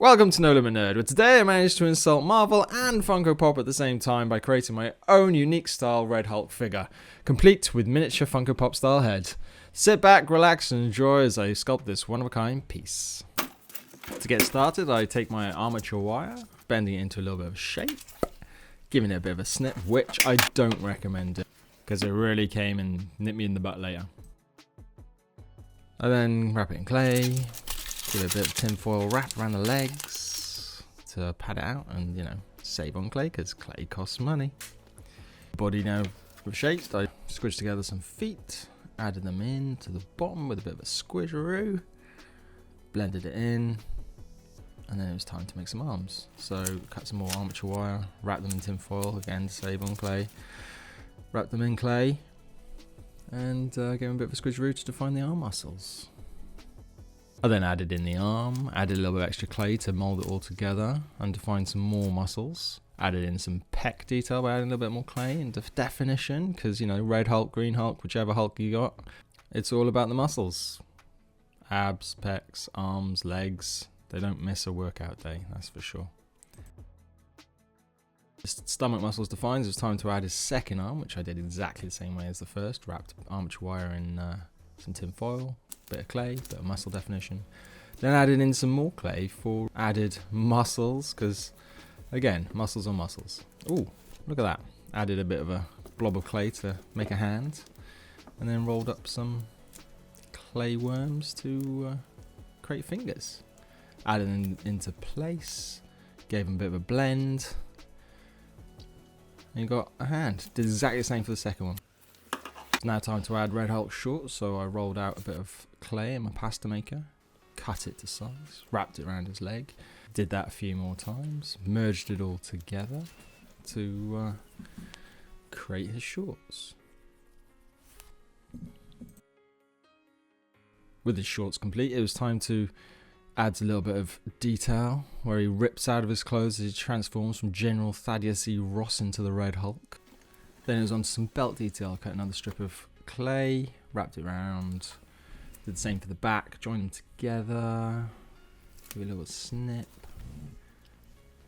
Welcome to No Limit Nerd, where today I managed to insult Marvel and Funko Pop at the same time by creating my own unique style Red Hulk figure, complete with miniature Funko Pop style head. Sit back, relax and enjoy as I sculpt this one-of-a-kind piece. To get started, I take my armature wire, bending it into a little bit of a shape, giving it a bit of a snip, which I don't recommend it, because it really came and nipped me in the butt later. I then wrap it in clay, give it a bit of tinfoil wrap around the legs to pad it out and, you know, save on clay because clay costs money. Body now reshaped, I squished together some feet, added them in to the bottom with a bit of a squisheroo, blended it in, and then it was time to make some arms. So cut some more armature wire, wrap them in tinfoil, again to save on clay, wrap them in clay, and gave them a bit of a squisheroo to define the arm muscles. I then added in the arm, added a little bit of extra clay to mould it all together and define some more muscles. Added in some pec detail by adding a little bit more clay and definition, because, you know, red Hulk, green Hulk, whichever Hulk you got, it's all about the muscles. Abs, pecs, arms, legs, they don't miss a workout day, that's for sure. The stomach muscles defined, it was time to add his second arm, which I did exactly the same way as the first. Wrapped armature wire in some tin foil, bit of clay, bit of muscle definition. Then added in some more clay for added muscles, because again, muscles are muscles. Ooh, look at that. Added a bit of a blob of clay to make a hand, and then rolled up some clay worms to create fingers. Added them into place, gave them a bit of a blend, and you got a hand. Did exactly the same for the second one. It's now time to add Red Hulk shorts, so I rolled out a bit of clay in my pasta maker, cut it to size, wrapped it around his leg, did that a few more times, merged it all together to create his shorts. With his shorts complete, it was time to add a little bit of detail where he rips out of his clothes as he transforms from General Thaddeus E. Ross into the Red Hulk. Then it was on to some belt detail. Cut another strip of clay, wrapped it around, did the same for the back, joined them together, give it a little snip.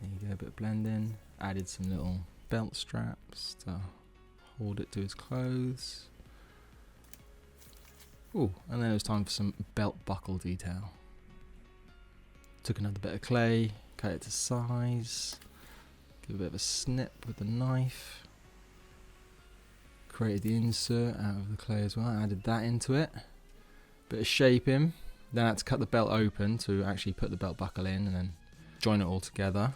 There you go, a bit of blending. Added some little belt straps to hold it to his clothes. Ooh, and then it was time for some belt buckle detail. Took another bit of clay, cut it to size, give a bit of a snip with the knife. Created the insert out of the clay as well, added that into it. Bit of shaping, then I had to cut the belt open to actually put the belt buckle in and then join it all together.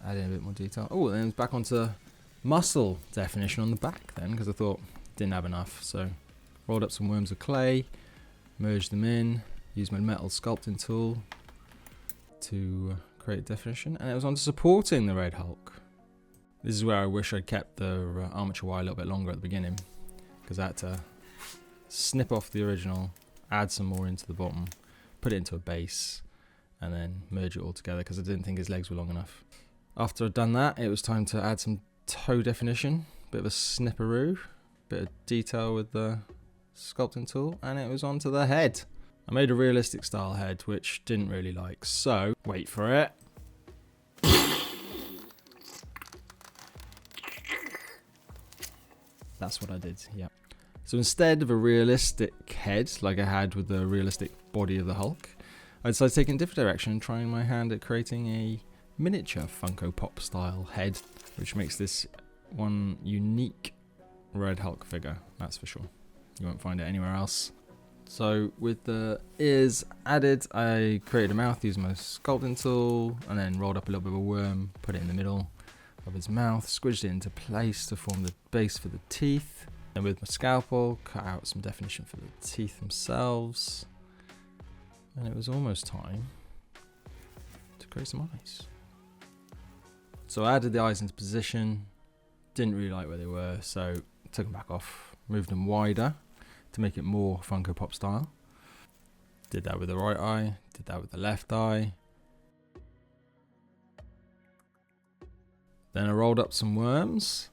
Add in a bit more detail. Oh, then it was back onto muscle definition on the back then, because I thought didn't have enough. So rolled up some worms of clay, merged them in, used my metal sculpting tool to create definition, and it was on to supporting the Red Hulk. This is where I wish I'd kept the armature wire a little bit longer at the beginning, because I had to snip off the original, add some more into the bottom, put it into a base, and then merge it all together because I didn't think his legs were long enough. After I'd done that, it was time to add some toe definition, bit of a snipperoo, bit of detail with the sculpting tool, and it was onto the head. I made a realistic style head, which didn't really like, so wait for it. That's what I did, yeah. So instead of a realistic head, like I had with the realistic body of the Hulk, I decided to take it in a different direction, trying my hand at creating a miniature Funko Pop style head, which makes this one unique Red Hulk figure, that's for sure. You won't find it anywhere else. So with the ears added, I created a mouth using my sculpting tool, and then rolled up a little bit of a worm, put it in the middle of his mouth, squished it into place to form the base for the teeth. And with my scalpel, cut out some definition for the teeth themselves. And it was almost time to create some eyes. So I added the eyes into position, didn't really like where they were, so took them back off, moved them wider to make it more Funko Pop style. Did that with the right eye, did that with the left eye. Then I rolled up some worms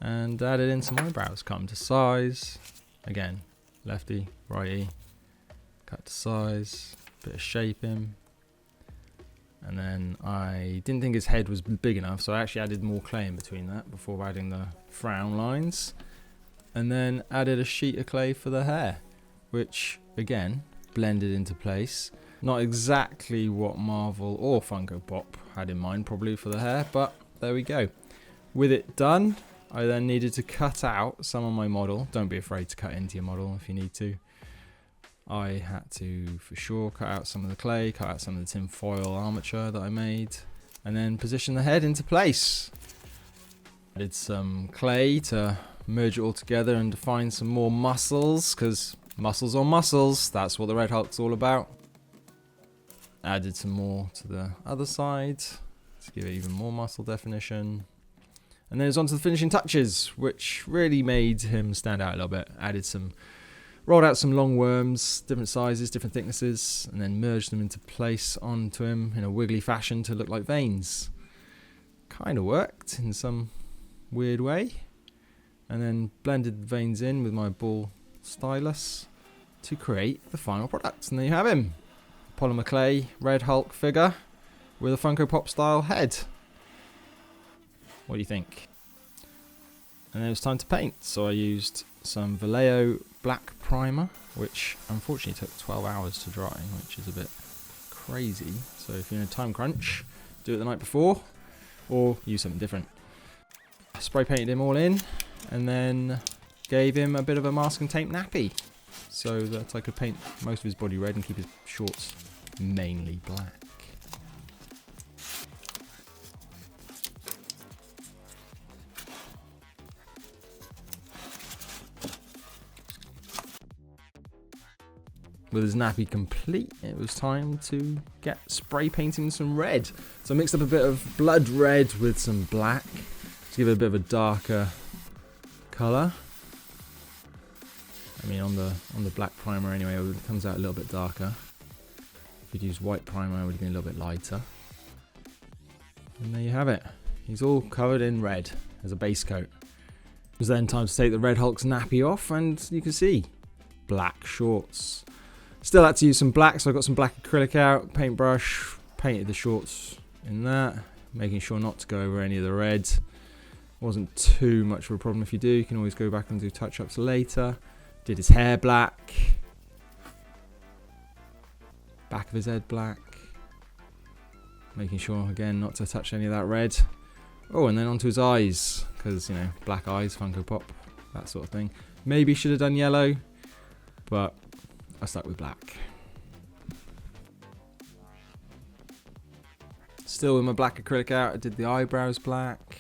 and added in some eyebrows, cut them to size. Again, lefty, righty, cut to size, bit of shaping, And then I didn't think his head was big enough, so I actually added more clay in between that before adding the frown lines. And then added a sheet of clay for the hair, which again blended into place. Not exactly what Marvel or Funko Pop had in mind probably for the hair, but there we go. With it done, I then needed to cut out some of my model. Don't be afraid to cut into your model if you need to. I had to, for sure, cut out some of the clay, cut out some of the tin foil armature that I made, and then position the head into place. Added some clay to merge it all together and define some more muscles, because muscles on muscles, that's what the Red Hulk's all about. Added some more to the other side to give it even more muscle definition. And then it's on to the finishing touches, which really made him stand out a little bit. Rolled out some long worms, different sizes, different thicknesses, and then merged them into place onto him in a wiggly fashion to look like veins. Kind of worked in some weird way. And then blended the veins in with my ball stylus to create the final product. And there you have him. Polymer Clay Red Hulk figure with a Funko Pop style head. What do you think? And then it was time to paint, so I used some Vallejo black primer, which unfortunately took 12 hours to dry, which is a bit crazy. So if you're in a time crunch, do it the night before, or use something different. I spray painted him all in, and then gave him a bit of a mask and tape nappy, so that I could paint most of his body red and keep his shorts mainly black. With his nappy complete, it was time to get spray painting some red. So I mixed up a bit of blood red with some black to give it a bit of a darker colour. I mean, on the black primer anyway, it comes out a little bit darker. If you'd use white primer, it would have been a little bit lighter. And there you have it. He's all covered in red as a base coat. It was then time to take the Red Hulk's nappy off, and you can see black shorts. Still had to use some black, so I got some black acrylic out, paintbrush, painted the shorts in that, making sure not to go over any of the red. Wasn't too much of a problem. If you do, you can always go back and do touch-ups later. Did his hair black, back of his head black, making sure again not to touch any of that red. Oh, and then onto his eyes, because you know, black eyes, Funko Pop, that sort of thing. Maybe should have done yellow, but I stuck with black. Still with my black acrylic out, I did the eyebrows black.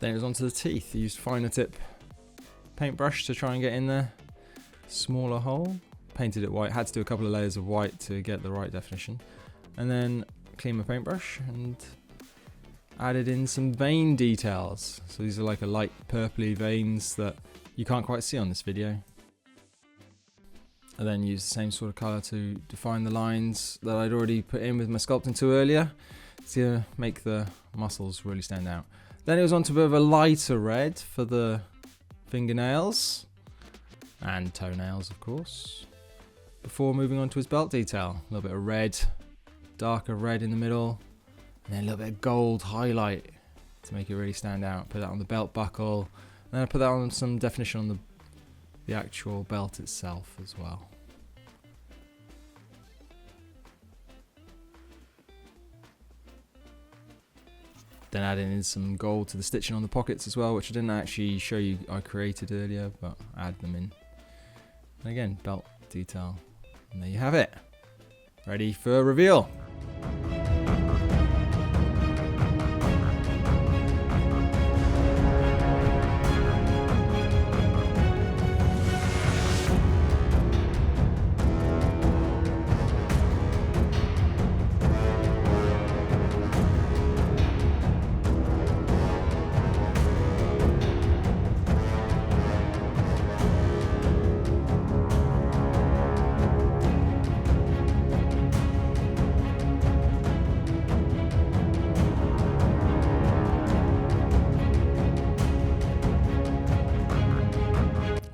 Then it was onto the teeth. I used finer tip paintbrush to try and get in there. Smaller hole. Painted it white. Had to do a couple of layers of white to get the right definition. And then clean my paintbrush and added in some vein details. So these are like a light purpley veins that you can't quite see on this video. I then used the same sort of colour to define the lines that I'd already put in with my sculpting tool earlier to make the muscles really stand out. Then it was onto a bit of a lighter red for the fingernails and toenails, of course, before moving on to his belt detail. A little bit of red, darker red in the middle, and then a little bit of gold highlight to make it really stand out. Put that on the belt buckle, and then I put that on some definition on the actual belt itself as well. Then adding in some gold to the stitching on the pockets as well, which I didn't actually show you I created earlier, but I add them in. And again, belt detail. And there you have it. Ready for reveal.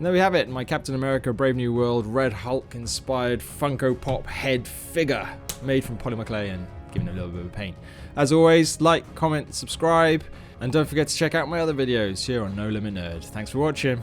there we have it, my Captain America Brave New World Red Hulk inspired Funko Pop head figure made from Polymer Clay and given a little bit of paint. As always, like, comment, subscribe, and don't forget to check out my other videos here on No Limit Nerd. Thanks for watching.